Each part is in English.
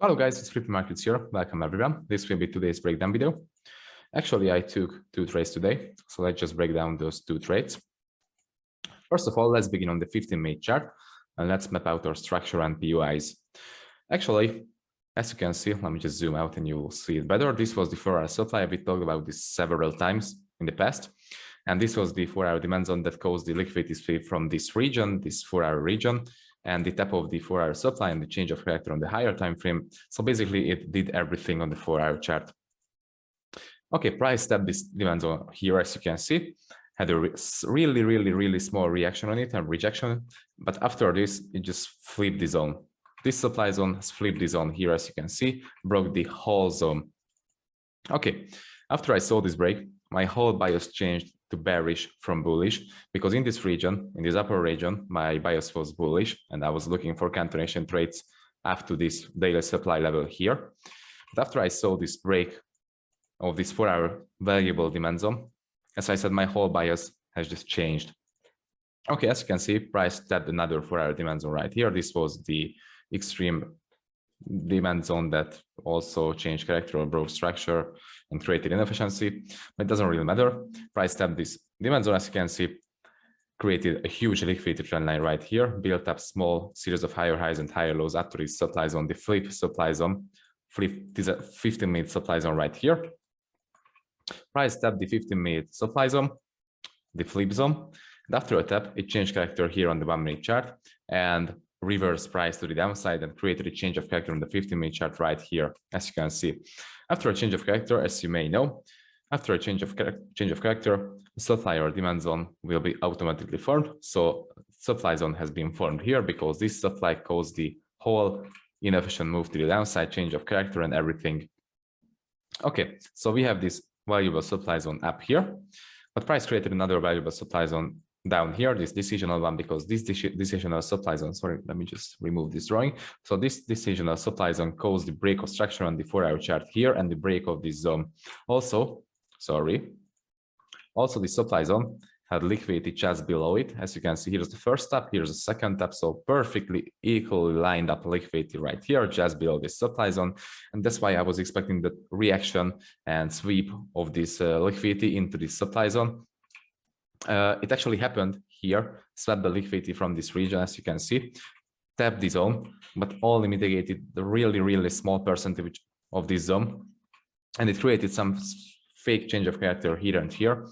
Hello guys, it's Flippy Markets here. Welcome everyone. This will be today's breakdown video. Actually, I took 2 trades today, so let's just break down those 2 trades. First of all, let's begin on the 15-minute chart and let's map out our structure and POIs. Actually, as you can see, let me just zoom out and you will see it better. This was the 4-hour supply. We talked about this several times in the past. And this was the 4-hour demand zone that caused the liquidity sweep from this region, this 4-hour region, and the top of the 4-hour supply and the change of character on the higher time frame. So basically it did everything on the 4-hour chart. Okay, price tapped this demand zone here, as you can see, had a really small reaction on it and rejection, but after this it just flipped the zone. This supply zone has flipped the zone here, as you can see, broke the whole zone. Okay, after I saw this break, my whole bias changed to bearish from bullish, because in this region, in this upper region, my bias was bullish and I was looking for continuation trades up to this daily supply level here. But after I saw this break of this 4-hour valuable demand zone, as I said, my whole bias has just changed. Okay, as you can see, price tapped another 4-hour demand zone right here. This was the extreme demand zone that also changed character or broke structure and created inefficiency, but it doesn't really matter. Price tapped this demand zone, as you can see, created a huge liquidity trend line right here, built up small series of higher highs and higher lows after this supply zone, the flip supply zone, this 15-minute supply zone right here. Price tapped the 15-minute supply zone, the flip zone, and after a tap, it changed character here on the 1-minute chart and reverse price to the downside and created a change of character on the 15-minute chart right here, as you can see. After a change of character, as you may know, after a change of character, supply or demand zone will be automatically formed. So supply zone has been formed here because this supply caused the whole inefficient move to the downside, change of character and everything. Okay, so we have this valuable supply zone up here, but price created another valuable supply zone down here, this decisional one, because this decisional supply zone, sorry, let me just remove this drawing. So this decisional supply zone caused the break of structure on the 4-hour chart here and the break of this zone. Also the supply zone had liquidity just below it. As you can see, here's the first tap, here's the second tap, so perfectly equally lined up liquidity right here, just below this supply zone. And that's why I was expecting the reaction and sweep of this liquidity into this supply zone. It actually happened here, swept the liquidity from this region, as you can see, tapped the zone, but only mitigated the really small percentage of this zone. And it created some fake change of character here and here.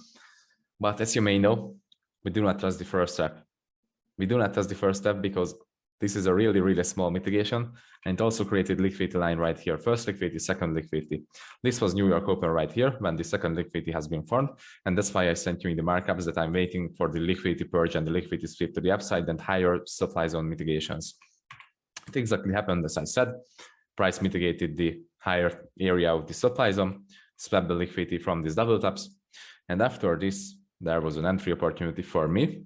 But as you may know, we do not trust the first step. We do not trust the first step because this is a really small mitigation, and it also created liquidity line right here. First liquidity, second liquidity. This was New York Open right here when the second liquidity has been formed. And that's why I sent you in the markups that I'm waiting for the liquidity purge and the liquidity sweep to the upside and higher supply zone mitigations. It exactly happened as I said. Price mitigated the higher area of the supply zone, swept the liquidity from these double taps. And after this, there was an entry opportunity for me.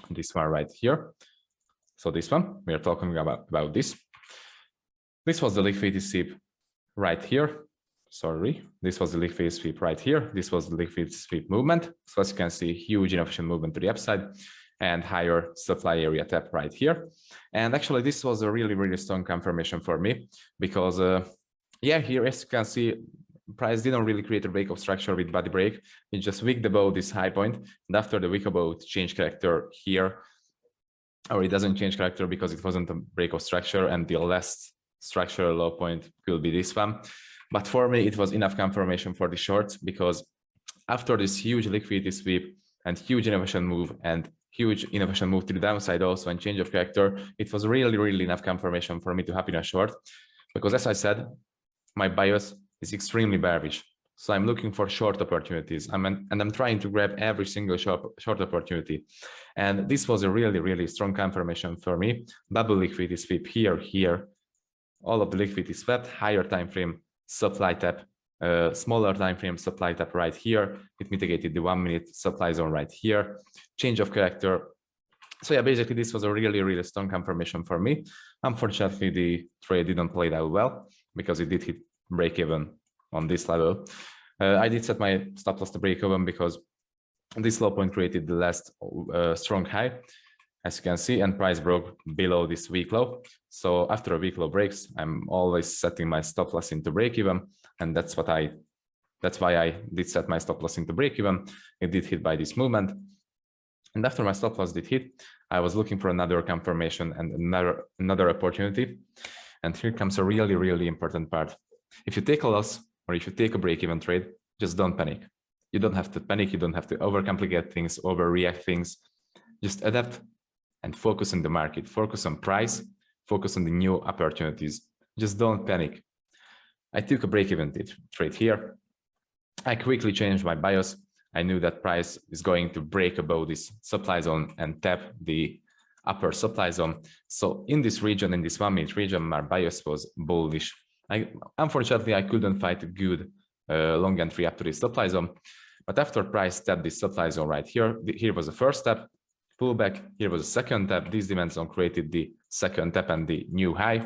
This one right here. So this one, we are talking about this. This was the liquidity sweep right here. Sorry, this was the liquidity sweep right here. This was the liquidity sweep movement. So as you can see, huge inefficient movement to the upside and higher supply area tap right here. And actually, this was a really strong confirmation for me because, yeah, here as you can see, price didn't really create a break of structure with body break. It just wicked above this high point. And after the wick above, change character here. Or it doesn't change character because it wasn't a break of structure, and the last structural low point will be this one. But for me, it was enough confirmation for the shorts, because after this huge liquidity sweep and huge inefficient move and huge inefficient move to the downside also and change of character, it was really enough confirmation for me to hop in a short, because as I said, my bias is extremely bearish. So I'm looking for short opportunities. I'm trying to grab every single short opportunity. And this was a really strong confirmation for me. Double liquidity sweep here. All of the liquidity swept, higher time frame supply tap, smaller time frame supply tap right here. It mitigated the 1-minute supply zone right here. Change of character. So yeah, basically this was a really strong confirmation for me. Unfortunately, the trade didn't play that well because it did hit break even on this level. I did set my stop loss to break even because this low point created the last strong high, as you can see, and price broke below this week low. So after a week low breaks, I'm always setting my stop loss into break even, and that's why I did set my stop loss into break even. It did hit by this movement, and after my stop loss did hit, I was looking for another confirmation and another opportunity. And here comes a really important part. If you take a loss or if you take a break even trade, just don't panic. You don't have to panic. You don't have to overcomplicate things, overreact things. Just adapt and focus on the market, focus on price, focus on the new opportunities. Just don't panic. I took a break-even trade here. I quickly changed my bias. I knew that price is going to break above this supply zone and tap the upper supply zone. So in this region, in this 1 minute region, my bias was bullish. Unfortunately, I couldn't find a good long entry up to this supply zone. But after price tapped this supply zone right here, here was the first step, pullback, here was the second tap. This demand zone created the second tap and the new high.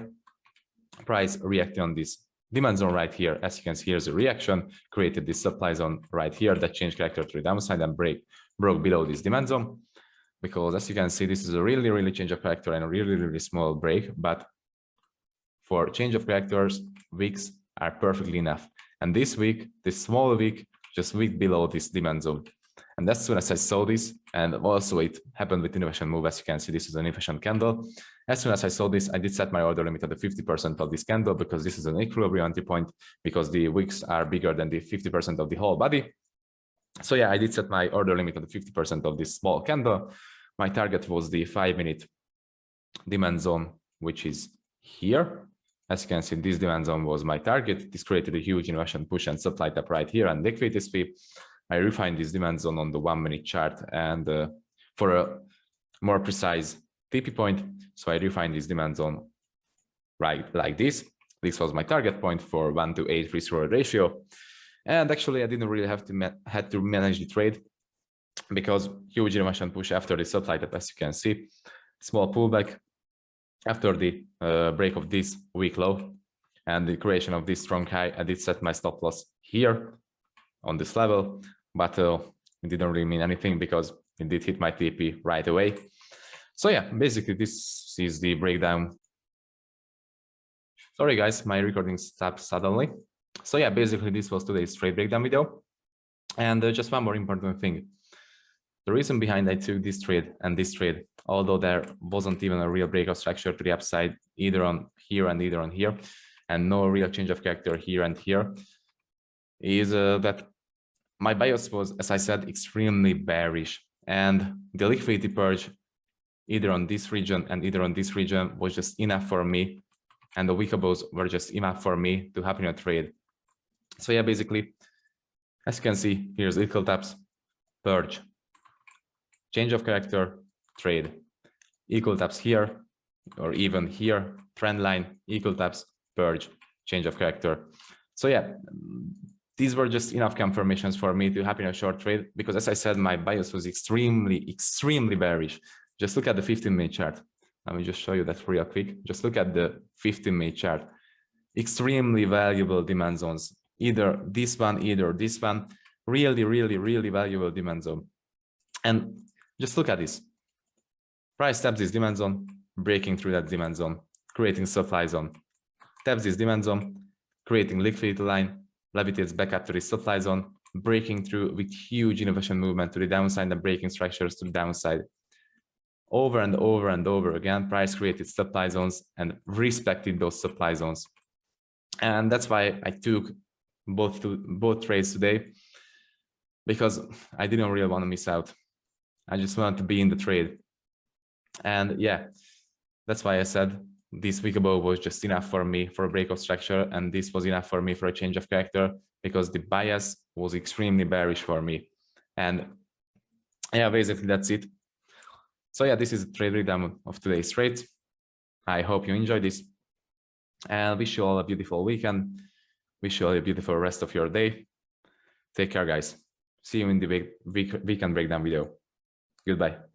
Price reacted on this demand zone right here. As you can see, here's a reaction, created this supply zone right here that changed character to the downside and broke below this demand zone. Because as you can see, this is a really change of character and a really small break. But for change of characters, weeks are perfectly enough. And this week, this small week, just week below this demand zone. And as soon as I saw this, and also it happened with innovation move, as you can see, this is an inefficient candle. As soon as I saw this, I did set my order limit at the 50% of this candle because this is an equilibrium entry point because the wicks are bigger than the 50% of the whole body. So yeah, I did set my order limit at the 50% of this small candle. My target was the 5 minute demand zone, which is here. As you can see, this demand zone was my target. This created a huge inversion push and supply tap right here and liquidity sweep. I refined this demand zone on the 1 minute chart and for a more precise TP point. So I refined this demand zone right like this. This was my target point for 1 to 8 risk reward ratio. And actually I didn't really have to manage the trade because huge inversion push after the supply tap, as you can see, small pullback after the break of this week low and the creation of this strong high. I did set my stop loss here on this level, but it didn't really mean anything because it did hit my TP right away. So yeah, basically this is the breakdown. Sorry guys, my recording stopped suddenly. So yeah, basically this was today's trade breakdown video. And just one more important thing. The reason behind I took this trade and this trade, although there wasn't even a real breakout structure to the upside, either on here and either on here, and no real change of character here and here, is that my bias was, as I said, extremely bearish. And the liquidity purge, either on this region and either on this region, was just enough for me. And the wickables were just enough for me to happen in a trade. So yeah, basically, as you can see, here's equal taps, purge, change of character, trade, equal taps here, or even here, trend line, equal taps, purge, change of character. So yeah, these were just enough confirmations for me to happen in a short trade because, as I said, my bias was extremely bearish. Just look at the 15-minute chart. Let me just show you that real quick. Just look at the 15-minute chart. Extremely valuable demand zones. Either this one, either this one. Really valuable demand zone. And just look at this. Price taps this demand zone, breaking through that demand zone, creating supply zone. Taps this demand zone, creating liquidity line, levitates back up to the supply zone, breaking through with huge innovation movement to the downside and breaking structures to the downside. Over and over again, price created supply zones and respected those supply zones. And that's why I took both trades today, because I didn't really want to miss out. I just wanted to be in the trade. And yeah, that's why I said this week above was just enough for me for a break of structure, and this was enough for me for a change of character because the bias was extremely bearish for me. And yeah, basically that's it. So yeah, this is the trade breakdown of today's trades. I hope you enjoyed this and wish you all a beautiful weekend. Wish you all a beautiful rest of your day. Take care, guys. See you in the weekend breakdown video. Goodbye.